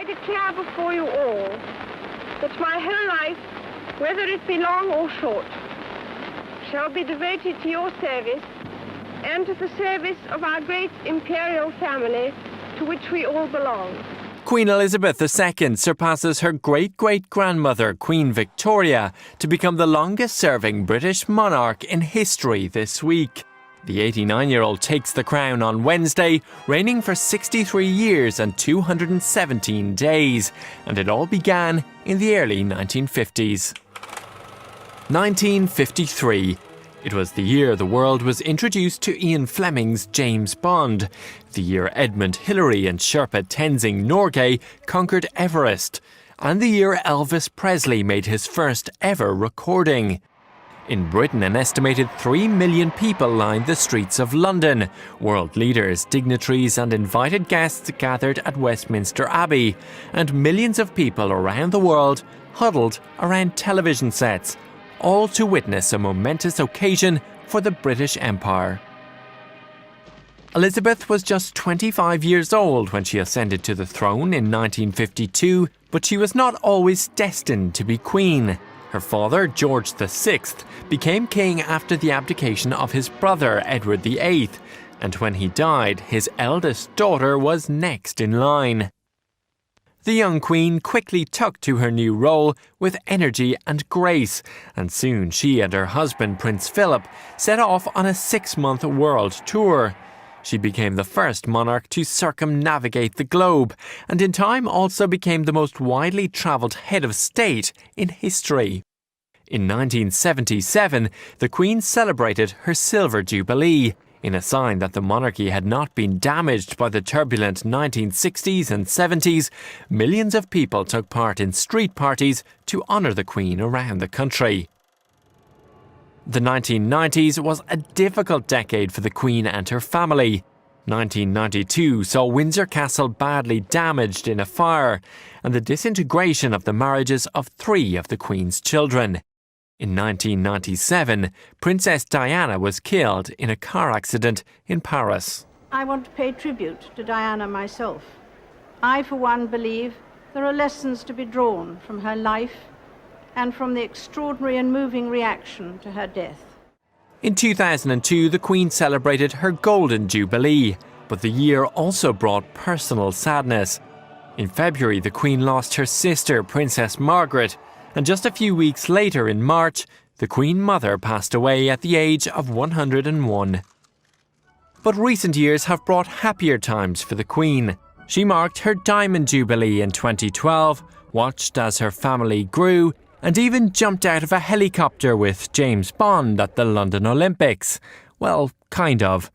I declare before you all that my whole life, whether it be long or short, shall be devoted to your service and to the service of our great imperial family to which we all belong. Queen Elizabeth II surpasses her great-great-grandmother, Queen Victoria, to become the longest-serving British monarch in history this week. The 89-year-old takes the crown on Wednesday, reigning for 63 years and 217 days, and it all began in the early 1950s. 1953. It was the year the world was introduced to Ian Fleming's James Bond, the year Edmund Hillary and Sherpa Tenzing Norgay conquered Everest, and the year Elvis Presley made his first ever recording. In Britain, an estimated 3 million people lined the streets of London. World leaders, dignitaries and invited guests gathered at Westminster Abbey, and millions of people around the world huddled around television sets, all to witness a momentous occasion for the British Empire. Elizabeth was just 25 years old when she ascended to the throne in 1952, but she was not always destined to be queen. Her father, George VI, became king after the abdication of his brother, Edward VIII, and when he died, his eldest daughter was next in line. The young queen quickly took to her new role with energy and grace, and soon she and her husband, Prince Philip, set off on a 6-month world tour. She became the first monarch to circumnavigate the globe, and in time also became the most widely travelled head of state in history. In 1977, the Queen celebrated her Silver Jubilee, in a sign that the monarchy had not been damaged by the turbulent 1960s and 70s. Millions of people took part in street parties to honour the Queen around the country. The 1990s was a difficult decade for the Queen and her family. 1992 saw Windsor Castle badly damaged in a fire, and the disintegration of the marriages of 3 of the Queen's children. In 1997, Princess Diana was killed in a car accident in Paris. I want to pay tribute to Diana myself. I, for one, believe there are lessons to be drawn from her life and from the extraordinary and moving reaction to her death. In 2002, the Queen celebrated her Golden Jubilee, but the year also brought personal sadness. In February, the Queen lost her sister, Princess Margaret, and just a few weeks later, in March, the Queen Mother passed away at the age of 101. But recent years have brought happier times for the Queen. She marked her Diamond Jubilee in 2012, watched as her family grew, and even jumped out of a helicopter with James Bond at the London Olympics. Well, kind of.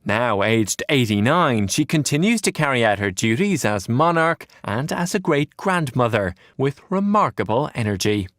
Now aged 89, she continues to carry out her duties as monarch and as a great-grandmother with remarkable energy.